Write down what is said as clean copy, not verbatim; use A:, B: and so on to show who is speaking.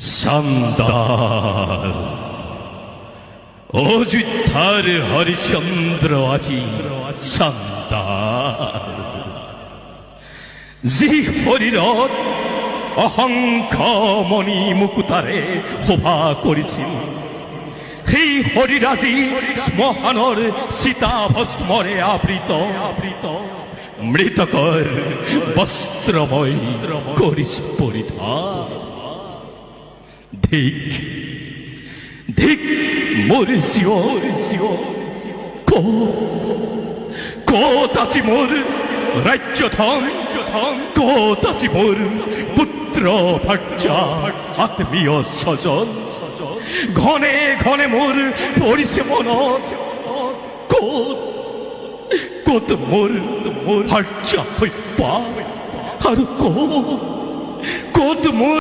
A: সান্দাল অযোধ্যার হরিচন্দ্র আজি সান্দাল যি হৰিৰত অহংখমণি মুকুতাৰে শোভা কৰিছিল সেই হৰিৰাজি শ্মশানৰ চিতাভস্মৰে আবৃত মৃতকৰ বস্ত্ৰময় কৰিছ পৰিধান। ধিক ধিক মোৰ চিঞৰ ক'ত আজি মোৰ ৰাজ্যধন, ক'ত আজি মোৰ পুত্ৰ ভাৰ্যা আত্মীয় স্বজন, ঘনে ঘনে মোৰ পৰিছে মনত ক'ত মোৰ ভাৰ্যা হৈ পা আৰু ক'ত মোৰ